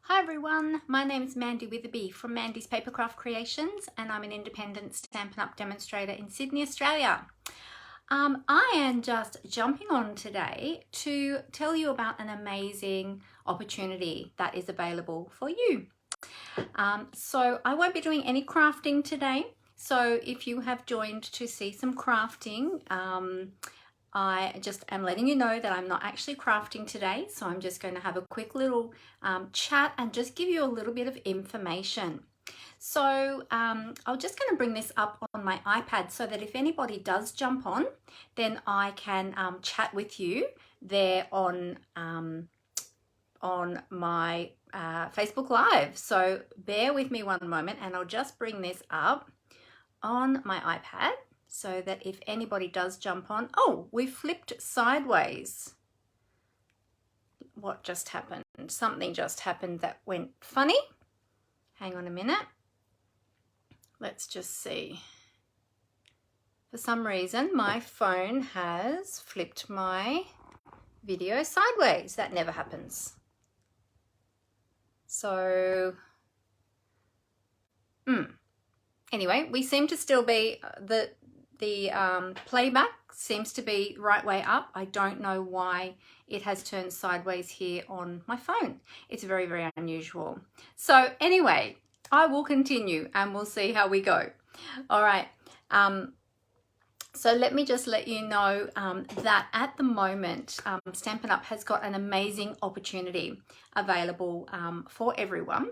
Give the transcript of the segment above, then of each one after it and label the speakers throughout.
Speaker 1: Hi everyone, my name is Mandy Witherby from Mandy's Papercraft Creations, and I'm an independent Stampin' Up demonstrator in Sydney, Australia. I am just jumping on today to tell you about an amazing opportunity that is available for you. So I won't be doing any crafting today. So if you have joined to see some crafting, I just am letting you know that I'm not actually crafting today, so I'm just going to have a quick little chat and just give you a little bit of information. So I'm just going to bring this up on my iPad so that if anybody does jump on, then I can chat with you there on my Facebook Live. So bear with me one moment and I'll just bring this up on my iPad, so that if anybody does jump on, oh, we flipped sideways. What just happened? Something just happened that went funny. Hang on a minute. Let's just see. For some reason, my phone has flipped my video sideways. That never happens. So, anyway, we seem to still be, the playback seems to be right way up. I don't know why it has turned sideways here on my phone. It's very, very unusual. So anyway, I will continue and we'll see how we go. All right. So let me just let you know that at the moment, Stampin' Up has got an amazing opportunity available for everyone.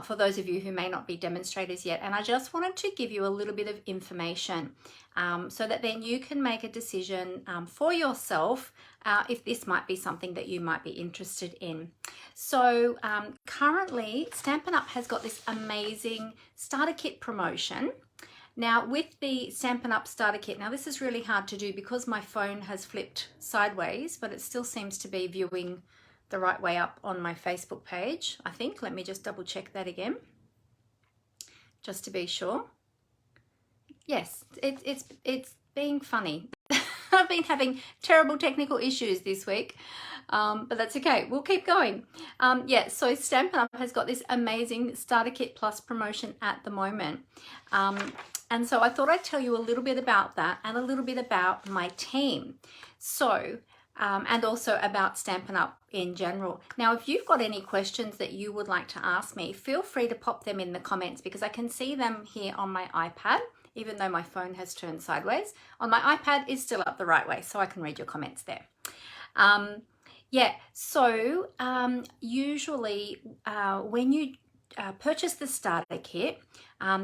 Speaker 1: For those of you who may not be demonstrators yet, and I just wanted to give you a little bit of information so that then you can make a decision for yourself if this might be something that you might be interested in. So currently Stampin' Up has got this amazing starter kit promotion. Now with the Stampin' Up starter kit, now this is really hard to do because my phone has flipped sideways, but it still seems to be viewing the right way up on my Facebook page, I think. Let me just double check that again, just to be sure. Yes, it's being funny. I've been having terrible technical issues this week, but that's okay. We'll keep going. Yeah, so Stampin' Up has got this amazing Starter Kit Plus promotion at the moment. And so I thought I'd tell you a little bit about that and a little bit about my team. So, and also about Stampin' Up in general. Now, if you've got any questions that you would like to ask me, feel free to pop them in the comments because I can see them here on my iPad, even though my phone has turned sideways. On my iPad, it's still up the right way, so I can read your comments there. Yeah, so usually when you purchase the starter kit,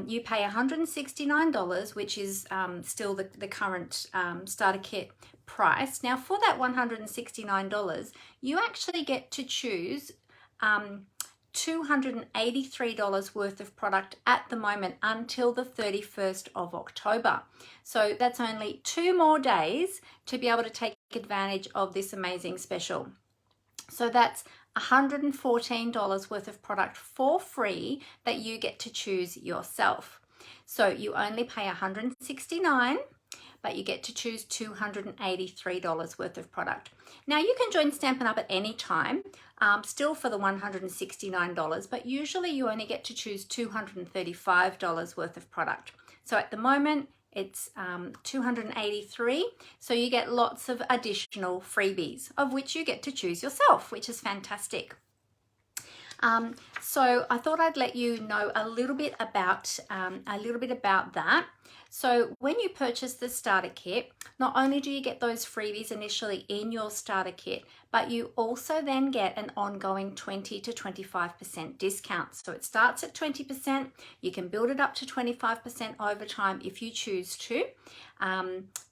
Speaker 1: you pay $169, which is still the current starter kit price. Now for that $169, you actually get to choose $283 worth of product at the moment until the 31st of October. So that's only 2 more days to be able to take advantage of this amazing special. So that's $114 worth of product for free that you get to choose yourself. So you only pay $169, but you get to choose $283 worth of product. Now you can join Stampin' Up at any time, still for the $169, but usually you only get to choose $235 worth of product. So at the moment, it's $283, so you get lots of additional freebies, of which you get to choose yourself, which is fantastic. So I thought I'd let you know a little bit about that. So when you purchase the starter kit, not only do you get those freebies initially in your starter kit, but you also then get an ongoing 20 to 25% discount. So it starts at 20%, you can build it up to 25% over time if you choose to,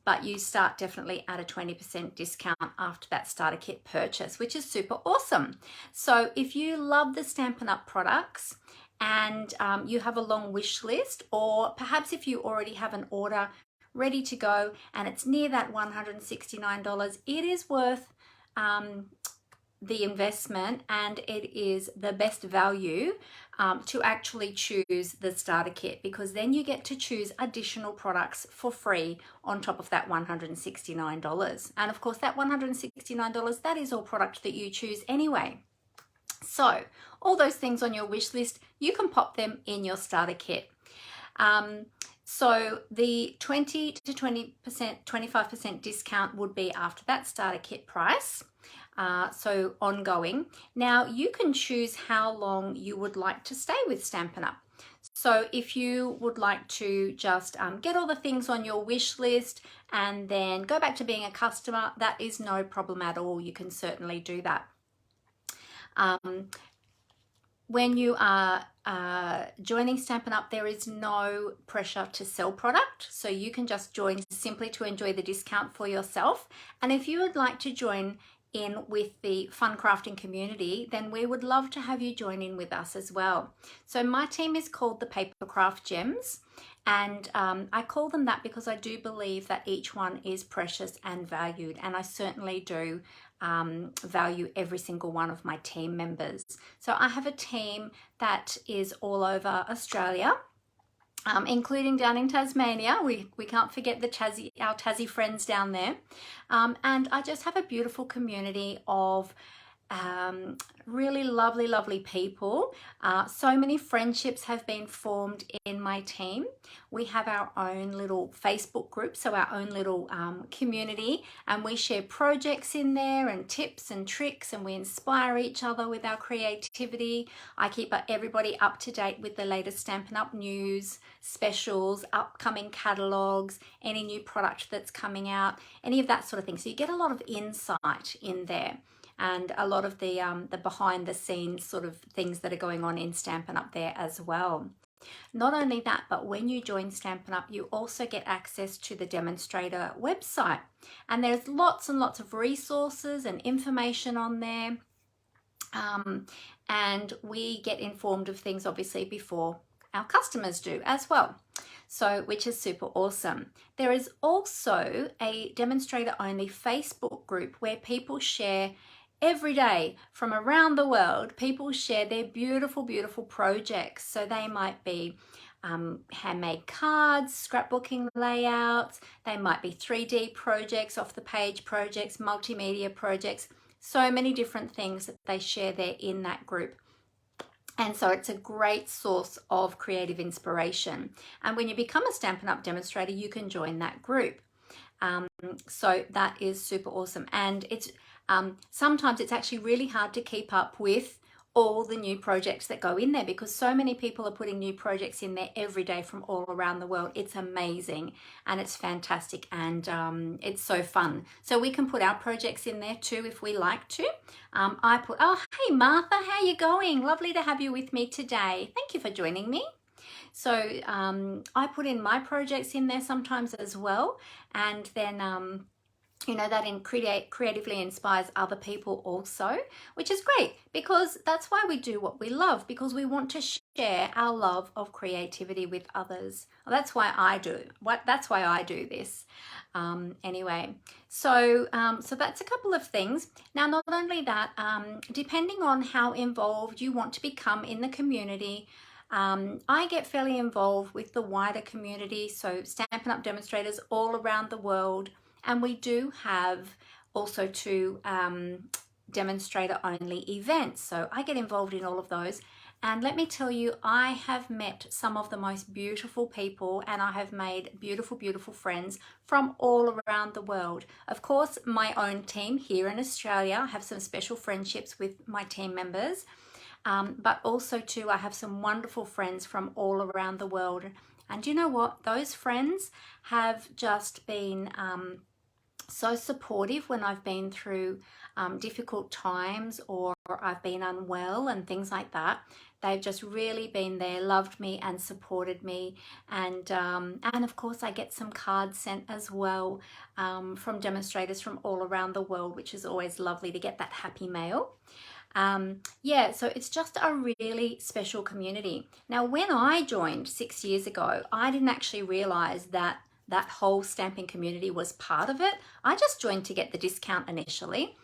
Speaker 1: but you start definitely at a 20% discount after that starter kit purchase, which is super awesome. So if you love the Stampin' Up products, and you have a long wish list, or perhaps if you already have an order ready to go and it's near that $169, it is worth the investment, and it is the best value to actually choose the starter kit, because then you get to choose additional products for free on top of that $169. And of course that $169, that is all product that you choose anyway. So all those things on your wish list, you can pop them in your starter kit. So the 20 to 20%, 25% discount would be after that starter kit price. So ongoing. Now you can choose how long you would like to stay with Stampin' Up. So if you would like to just get all the things on your wish list and then go back to being a customer, that is no problem at all. You can certainly do that. When you are joining Stampin' Up, there is no pressure to sell product. So you can just join simply to enjoy the discount for yourself. And if you would like to join in with the fun crafting community, then we would love to have you join in with us as well. So my team is called the Papercraft Gems, and I call them that because I do believe that each one is precious and valued, and I certainly do value every single one of my team members. So I have a team that is all over Australia, including down in Tasmania. We can't forget our Tassie friends down there. And I just have a beautiful community of really lovely people. So many friendships have been formed in my team. We have our own little Facebook group, so our own little community, and we share projects in there and tips and tricks, and we inspire each other with our creativity. I keep everybody up to date with the latest Stampin' Up news, specials, upcoming catalogs, any new product that's coming out, any of that sort of thing. So you get a lot of insight in there, and a lot of the behind the scenes sort of things that are going on in Stampin' Up there as well. Not only that, but when you join Stampin' Up, you also get access to the demonstrator website. And there's lots and lots of resources and information on there. And we get informed of things obviously before our customers do as well. So, which is super awesome. There is also a demonstrator only Facebook group where people share every day from around the world. People share their beautiful projects. So they might be handmade cards, scrapbooking layouts, they might be 3D projects, off the page projects, multimedia projects, so many different things that they share there in that group. And so it's a great source of creative inspiration. And when you become a Stampin' Up demonstrator, you can join that group. So that is super awesome. And it's sometimes it's actually really hard to keep up with all the new projects that go in there, because so many people are putting new projects in there every day from all around the world. It's amazing and it's fantastic, and it's so fun. So we can put our projects in there too if we like to. Oh, hey Martha, how you going? Lovely to have you with me today. Thank you for joining me. So I put in my projects in there sometimes as well, and then you know, that creatively inspires other people also, which is great, because that's why we do what we love, because we want to share our love of creativity with others. Well, that's why I do this. Anyway, so that's a couple of things. Now, not only that, depending on how involved you want to become in the community, I get fairly involved with the wider community, so Stampin' Up demonstrators all around the world. And we do have also 2 demonstrator only events. So I get involved in all of those. And let me tell you, I have met some of the most beautiful people, and I have made beautiful friends from all around the world. Of course, my own team here in Australia, I have some special friendships with my team members. But also too, I have some wonderful friends from all around the world. And you know what? Those friends have just been so supportive when I've been through difficult times, or I've been unwell and things like that. They've just really been there, loved me and supported me. And of course I get some cards sent as well from demonstrators from all around the world, which is always lovely to get that happy mail. Yeah, so it's just a really special community. Now, when I joined 6 years ago, I didn't actually realize that whole stamping community was part of it. I just joined to get the discount initially,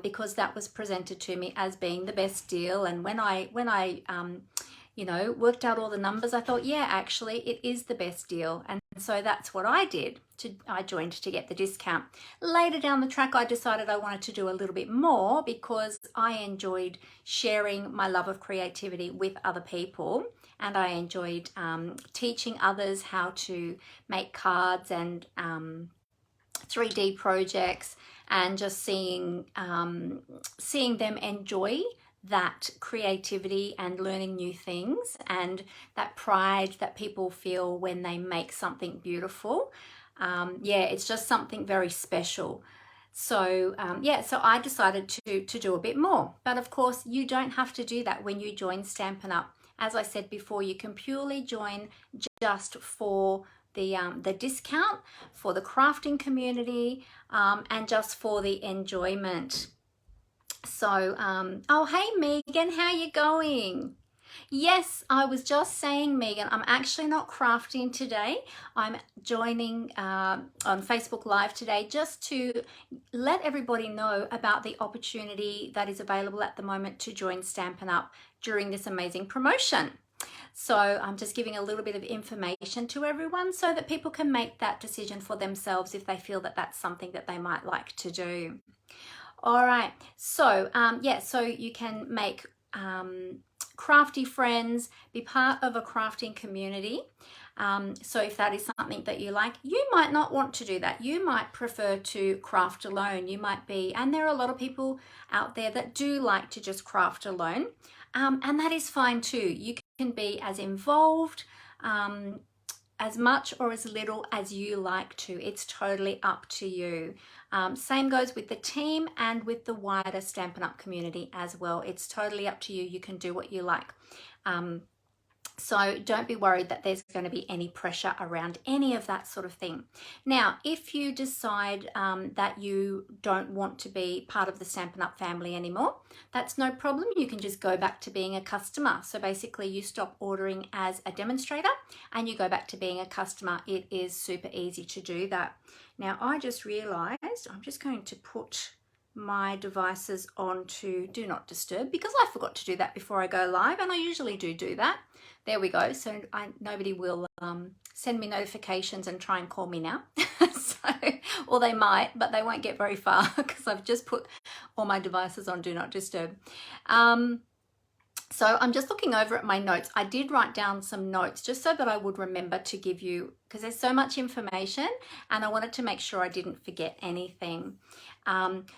Speaker 1: because that was presented to me as being the best deal. And when I you know, worked out all the numbers, I thought, yeah, actually it is the best deal. And so that's what I did. I joined to get the discount. Later down the track, I decided I wanted to do a little bit more because I enjoyed sharing my love of creativity with other people, and I enjoyed teaching others how to make cards and 3D projects, and just seeing them enjoy that creativity and learning new things, and that pride that people feel when they make something beautiful. Yeah, it's just something very special. So so I decided to do a bit more. But of course, you don't have to do that when you join Stampin' Up. As I said before, you can purely join just for the discount, for the crafting community, and just for the enjoyment. So, oh, hey Megan, how you going? Yes, I was just saying, Megan, I'm actually not crafting today. I'm joining on Facebook Live today just to let everybody know about the opportunity that is available at the moment to join Stampin' Up during this amazing promotion. So I'm just giving a little bit of information to everyone so that people can make that decision for themselves if they feel that that's something that they might like to do. All right, so so you can make crafty friends, be part of a crafting community. So if that is something that you like, you might not want to do that. You might prefer to craft alone. You might be, and there are a lot of people out there that do like to just craft alone, and that is fine too. You can be as involved, as much or as little as you like to. It's totally up to you. Same goes with the team and with the wider Stampin' Up community as well. It's totally up to you. You can do what you like. So don't be worried that there's going to be any pressure around any of that sort of thing. Now, if you decide that you don't want to be part of the Stampin' Up family anymore, that's no problem. You can just go back to being a customer. So basically you stop ordering as a demonstrator and you go back to being a customer. It is super easy to do that. Now, I just realized I'm just going to put my devices onto Do Not Disturb because I forgot to do that before I go live, and I usually do that. There we go. So nobody will send me notifications and try and call me now. Or they might, but they won't get very far because I've just put all my devices on Do Not Disturb. So I'm just looking over at my notes. I did write down some notes just so that I would remember to give you, because there's so much information and I wanted to make sure I didn't forget anything.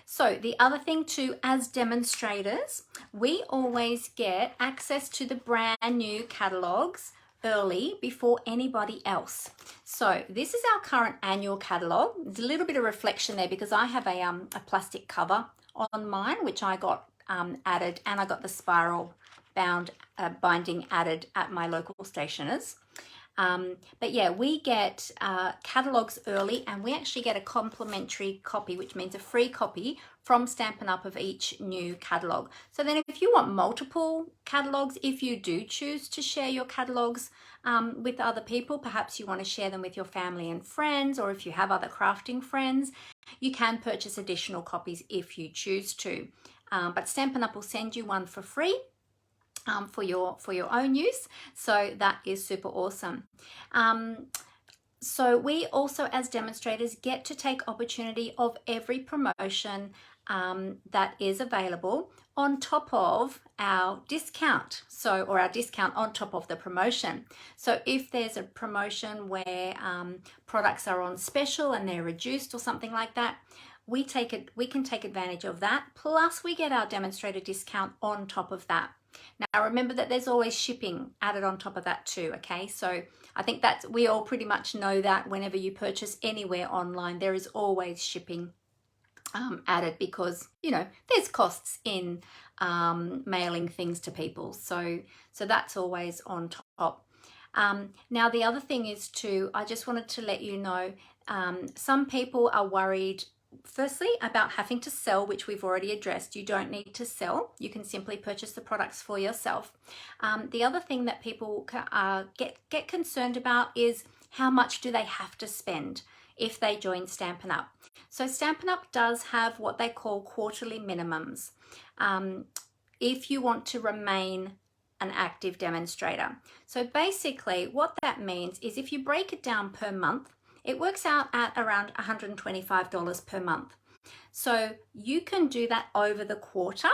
Speaker 1: So the other thing too, as demonstrators, we always get access to the brand new catalogs early before anybody else. So this is our current annual catalog. There's a little bit of reflection there because I have a plastic cover on mine, which I got added, and I got the spiral bound binding added at my local stationers. But yeah, we get catalogs early, and we actually get a complimentary copy, which means a free copy from Stampin' Up of each new catalog. So then if you want multiple catalogs, if you do choose to share your catalogs with other people, perhaps you want to share them with your family and friends, or if you have other crafting friends, you can purchase additional copies if you choose to. But Stampin' Up will send you one for free. For your own use, so that is super awesome. So we also, as demonstrators, get to take opportunity of every promotion that is available on top of our discount, or our discount on top of the promotion. So if there's a promotion where products are on special and they're reduced or something like that, we can take advantage of that, plus we get our demonstrator discount on top of that. Now remember that there's always shipping added on top of that too, okay? So I think that we all pretty much know that whenever you purchase anywhere online, there is always shipping added because, you know, there's costs in mailing things to people. So that's always on top. Now the other thing is too, I just wanted to let you know, some people are worried firstly about having to sell, which we've already addressed. You don't need to sell. You can simply purchase the products for yourself. The other thing that people get concerned about is how much do they have to spend if they join Stampin' Up. So Stampin' Up does have what they call quarterly minimums. If you want to remain an active demonstrator. So basically what that means is if you break it down per month, it works out at around $125 per month. So you can do that over the quarter,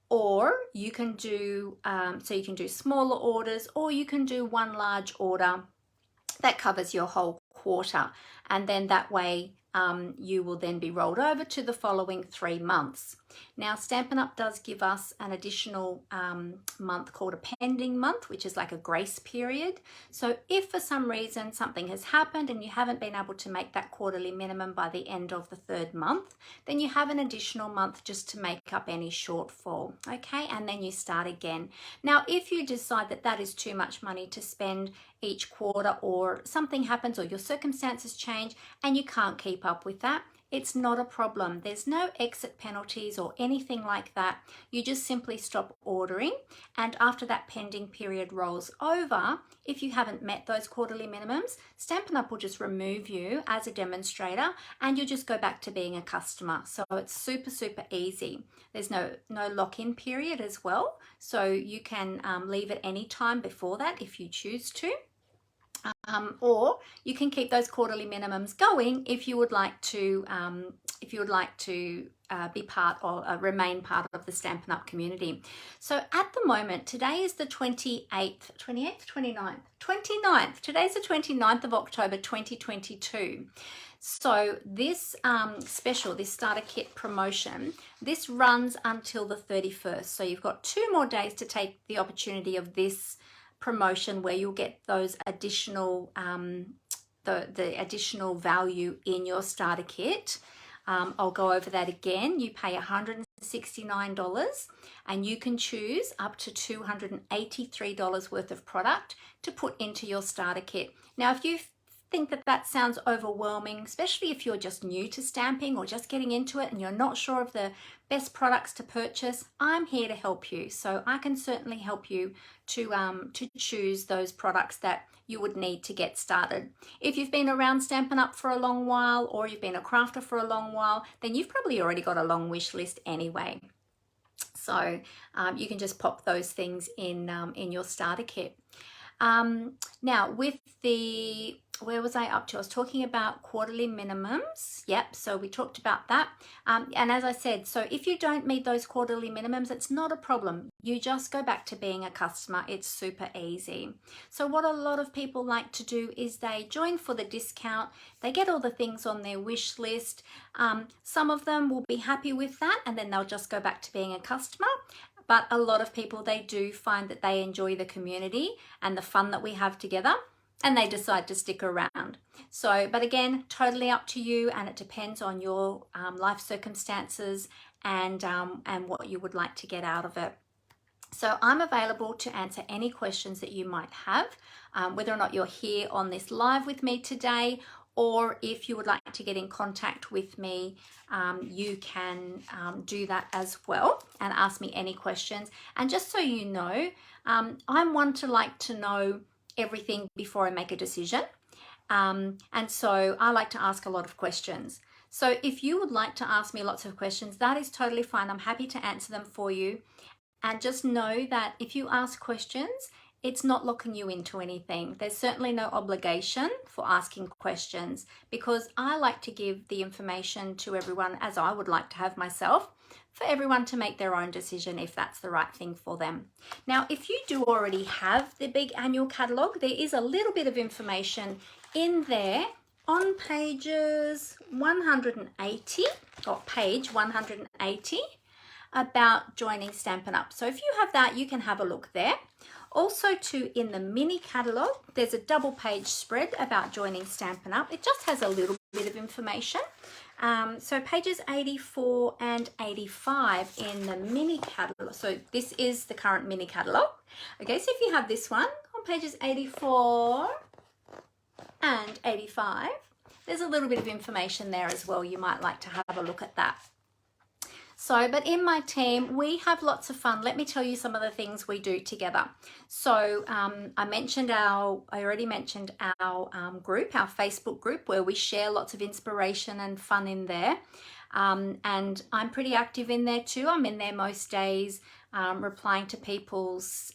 Speaker 1: or you can do, so you can do smaller orders, or you can do one large order that covers your whole quarter. And then that way you will then be rolled over to the following 3 months. Now, Stampin' Up does give us an additional month called a pending month, which is like a grace period. So if for some reason something has happened and you haven't been able to make that quarterly minimum by the end of the 3rd month, then you have an additional month just to make up any shortfall, okay? And then you start again. Now, if you decide that that is too much money to spend each quarter, or something happens or your circumstances change and you can't keep up with that, it's not a problem. There's no exit penalties or anything like that. You just simply stop ordering, and after that pending period rolls over, if you haven't met those quarterly minimums, Stampin' Up will just remove you as a demonstrator and you'll just go back to being a customer. So it's super, super easy. There's no lock-in period as well, so you can leave at any time before that if you choose to. Or you can keep those quarterly minimums going if you would like to be part or remain part of the Stampin' Up community. So at the moment, today is the 29th. Today's the 29th of October 2022. So this special, this starter kit promotion, this runs until the 31st. So you've got 2 more days to take the opportunity of this promotion where you'll get those additional the additional value in your starter kit. I'll go over that again. You pay $169 and you can choose up to $283 worth of product to put into your starter kit. Now, if you think that that sounds overwhelming, especially if you're just new to stamping or just getting into it and you're not sure of the best products to purchase, I'm here to help you. So I can certainly help you to choose those products that you would need to get started. If you've been around Stampin' Up for a long while, or you've been a crafter for a long while, then you've probably already got a long wish list anyway. So you can just pop those things in your starter kit. Now with the, where was I up to? I was talking about quarterly minimums. Yep, so we talked about that. And as I said, so if you don't meet those quarterly minimums, it's not a problem. You just go back to being a customer. It's super easy. So what a lot of people like to do is they join for the discount. They get all the things on their wish list. Some of them will be happy with that and then they'll just go back to being a customer. But a lot of people, they do find that they enjoy the community and the fun that we have together, and they decide to stick around. So, but again, totally up to you, and it depends on your life circumstances and what you would like to get out of it. So I'm available to answer any questions that you might have, whether or not you're here on this live with me today, or if you would like to get in contact with me, you can do that as well and ask me any questions. And just so you know, I'm one to like to know everything before I make a decision. And so I like to ask a lot of questions. So if you would like to ask me lots of questions, that is totally fine. I'm happy to answer them for you. And just know that if you ask questions, it's not locking you into anything. There's certainly no obligation for asking questions, because I like to give the information to everyone as I would like to have myself, for everyone to make their own decision if that's the right thing for them. Now, if you do already have the big annual catalogue, there is a little bit of information in there on pages 180, or page 180, about joining Stampin' Up. So if you have that, you can have a look there. Also too, in the mini catalogue, there's a double page spread about joining Stampin' Up. It just has a little bit of information. So pages 84 and 85 in the mini catalogue. So this is the current mini catalogue. Okay, so if you have this one on pages 84 and 85, there's a little bit of information there as well. You might like to have a look at that. So, but in my team, we have lots of fun. Let me tell you some of the things we do together. So I already mentioned our group, our Facebook group, where we share lots of inspiration and fun in there. And I'm pretty active in there too. I'm in there most days, replying to people's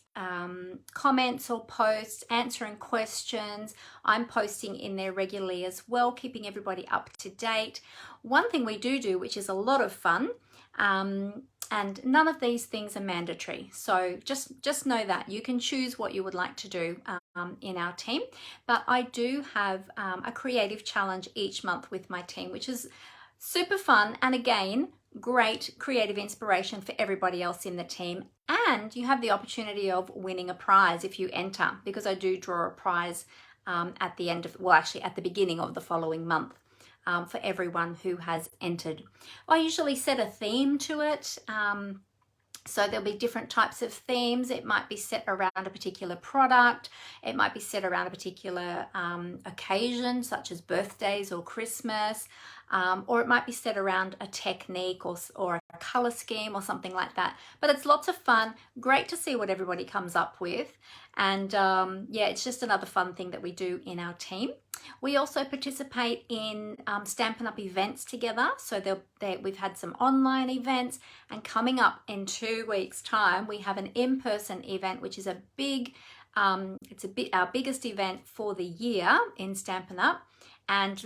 Speaker 1: comments or posts, answering questions. I'm posting in there regularly as well, keeping everybody up to date. One thing we do, which is a lot of fun, and none of these things are mandatory. So just know that you can choose what you would like to do in our team. But I do have a creative challenge each month with my team, which is super fun. And again, great creative inspiration for everybody else in the team. And you have the opportunity of winning a prize if you enter, because I do draw a prize at the end of, well, actually at the beginning of the following month. For everyone who has entered. I usually set a theme to it. So there'll be different types of themes. It might be set around a particular product. It might be set around a particular occasion, such as birthdays or Christmas. Or it might be set around a technique or a color scheme or something like that. But it's lots of fun. Great to see what everybody comes up with. And yeah, it's just another fun thing that we do in our team. We also participate in Stampin' Up events together. So we've had some online events, and coming up in 2 weeks' time, we have an in-person event, which is a big, it's our biggest event for the year in Stampin' Up. And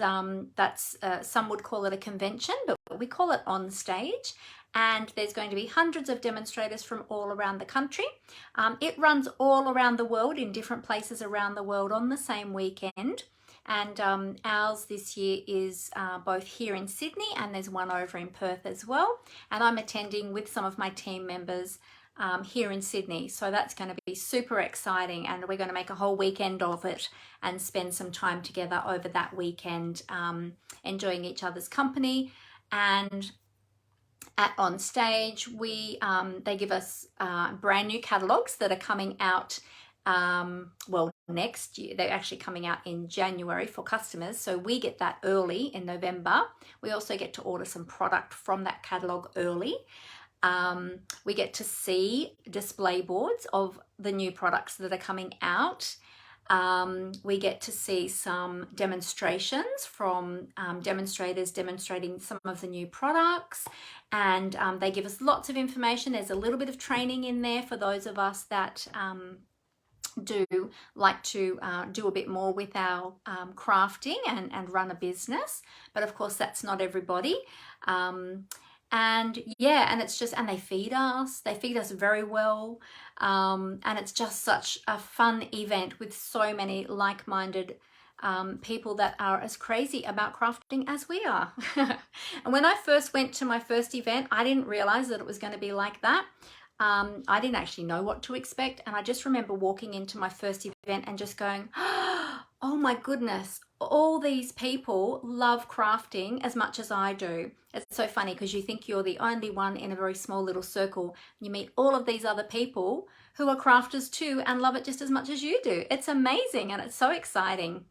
Speaker 1: that's, some would call it a convention, but we call it on stage. And there's going to be hundreds of demonstrators from all around the country. It runs all around the world in different places around the world on the same weekend. And ours this year is both here in Sydney, and there's one over in Perth as well. And I'm attending with some of my team members here in Sydney. So that's going to be super exciting, and we're going to make a whole weekend of it and spend some time together over that weekend, enjoying each other's company. And on stage, they give us brand new catalogs that are coming out well, next year. They're actually coming out in January for customers, so we get that early in November. We also get to order some product from that catalogue early. We get to see display boards of the new products that are coming out. We get to see some demonstrations from demonstrators demonstrating some of the new products, and they give us lots of information. There's a little bit of training in there for those of us that do like to do a bit more with our crafting and run a business, but of course that's not everybody. And yeah, and it's just, and they feed us very well, and it's just such a fun event with so many like-minded people that are as crazy about crafting as we are. And when I first went to my first event, I didn't realize that it was going to be like that. I didn't actually know what to expect, and I just remember walking into my first event and just going, oh my goodness, all these people love crafting as much as I do. It's so funny because you think you're the only one in a very small little circle. You meet all of these other people who are crafters too and love it just as much as you do. It's amazing, and it's so exciting.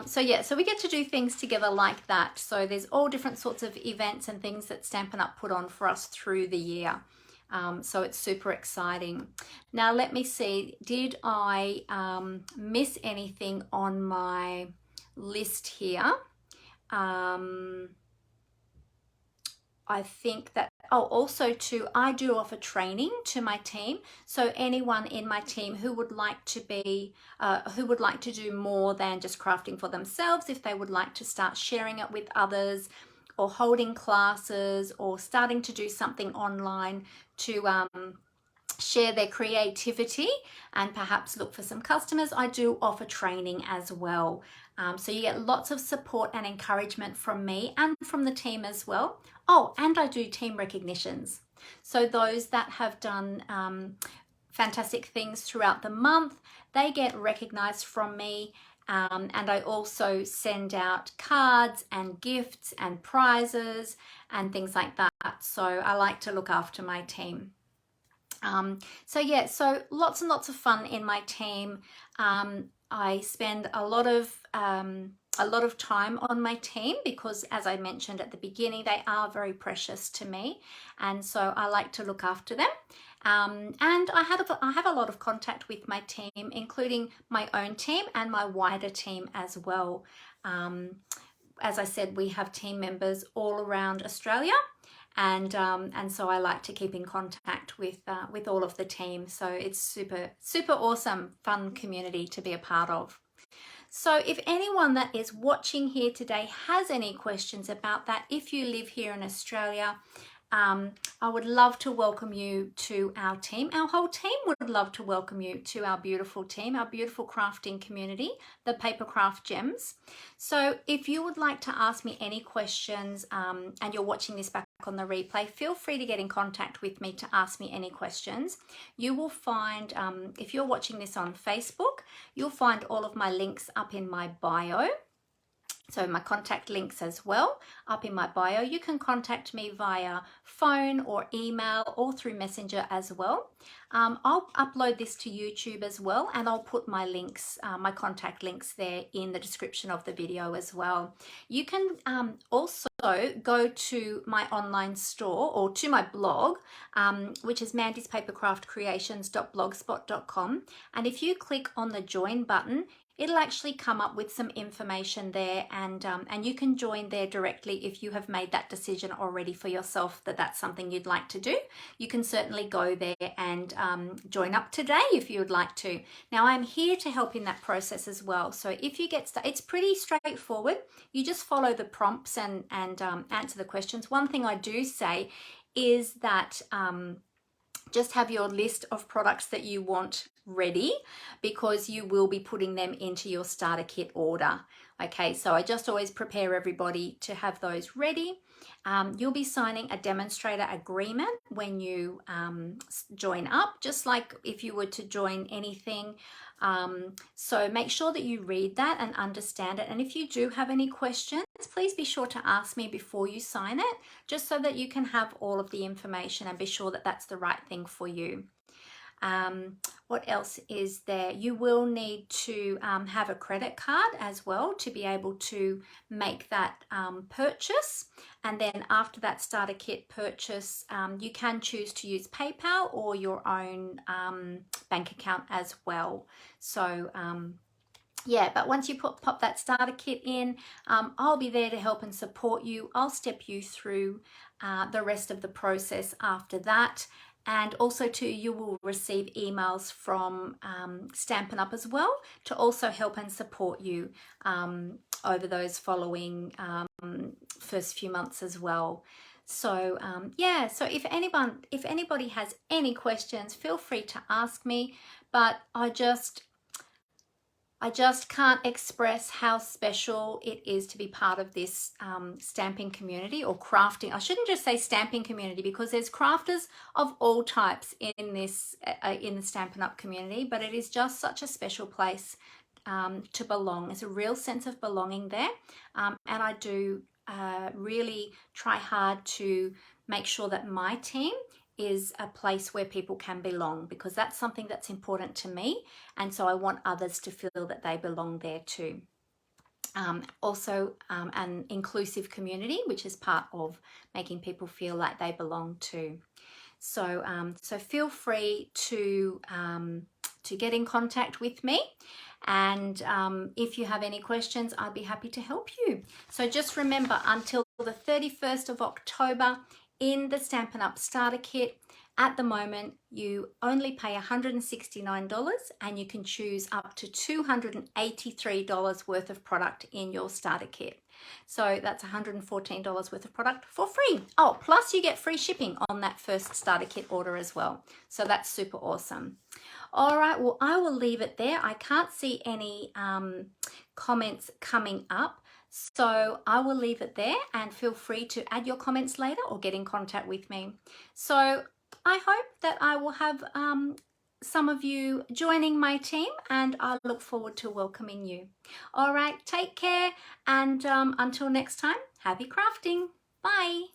Speaker 1: So yeah, so we get to do things together like that. So there's all different sorts of events and things that Stampin' Up put on for us through the year. So it's super exciting. Now let me see, did I miss anything on my list here? I think that, also too, I do offer training to my team. So anyone in my team who would like to do more than just crafting for themselves, if they would like to start sharing it with others, or holding classes, or starting to do something online to share their creativity and perhaps look for some customers, I do offer training as well. So you get lots of support and encouragement from me and from the team as well. Oh, and I do team recognitions. So those that have done fantastic things throughout the month, they get recognized from me. And I also send out cards and gifts and prizes and things like that. So I like to look after my team. So yeah, so lots and lots of fun in my team. I spend a lot of time on my team because, as I mentioned at the beginning, they are very precious to me, and so I like to look after them. And I have a lot of contact with my team, including my own team and my wider team as well. as I said, we have team members all around Australia, and so I like to keep in contact with all of the team. So it's super awesome, fun community to be a part of. So if anyone that is watching here today has any questions about that, if you live here in Australia, I would love to welcome you to our team. Our whole team would love to welcome you to our beautiful team, our beautiful crafting community, the Papercraft Gems. So if you would like to ask me any questions and you're watching this back on the replay, feel free to get in contact with me to ask me any questions. You will find, if you're watching this on Facebook, you'll find all of my links up in my bio. So my contact links as well up in my bio. You can contact me via phone or email or through Messenger as well. I'll upload this to YouTube as well, and I'll put my links, my contact links there in the description of the video as well. You can also go to my online store or to my blog, which is mandyspapercraftcreations.blogspot.com, and if you click on the join button, it'll actually come up with some information there, and you can join there directly if you have made that decision already for yourself that that's something you'd like to do. You can certainly go there and join up today if you would like to. Now I'm here to help in that process as well. So if you get started, it's pretty straightforward. You just follow the prompts and answer the questions. One thing I do say is that just have your list of products that you want ready, because you will be putting them into your starter kit order. Okay, so I just always prepare everybody to have those ready. You'll be signing a demonstrator agreement when you join up, just like if you were to join anything. So make sure that you read that and understand it. And if you do have any questions, please be sure to ask me before you sign it, just so that you can have all of the information and be sure that that's the right thing for you. What else is there? You will need to have a credit card as well to be able to make that purchase. And then after that starter kit purchase, you can choose to use PayPal or your own bank account as well. So yeah, but once you pop that starter kit in, I'll be there to help and support you. I'll step you through the rest of the process after that. And also too, you will receive emails from Stampin' Up as well to also help and support you over those following first few months as well. So yeah, so if anybody has any questions, feel free to ask me. But I just can't express how special it is to be part of this stamping community, or crafting. I shouldn't just say stamping community, because there's crafters of all types in this in the Stampin' Up community, but it is just such a special place to belong. There's a real sense of belonging there, and I do really try hard to make sure that my team is a place where people can belong, because that's something that's important to me, and so I want others to feel that they belong there too. Also an inclusive community, which is part of making people feel like they belong too. So so feel free to get in contact with me, and if you have any questions, I'd be happy to help you. So just remember, until the 31st of October, in the Stampin' Up starter kit, at the moment you only pay $169, and you can choose up to $283 worth of product in your starter kit. So that's $114 worth of product for free. Oh, plus you get free shipping on that first starter kit order as well. So that's super awesome. All right, well, I will leave it there. I can't see any comments coming up. So I will leave it there, and feel free to add your comments later or get in contact with me. So I hope that I will have some of you joining my team, and I look forward to welcoming you. All right, take care, and until next time, happy crafting. Bye.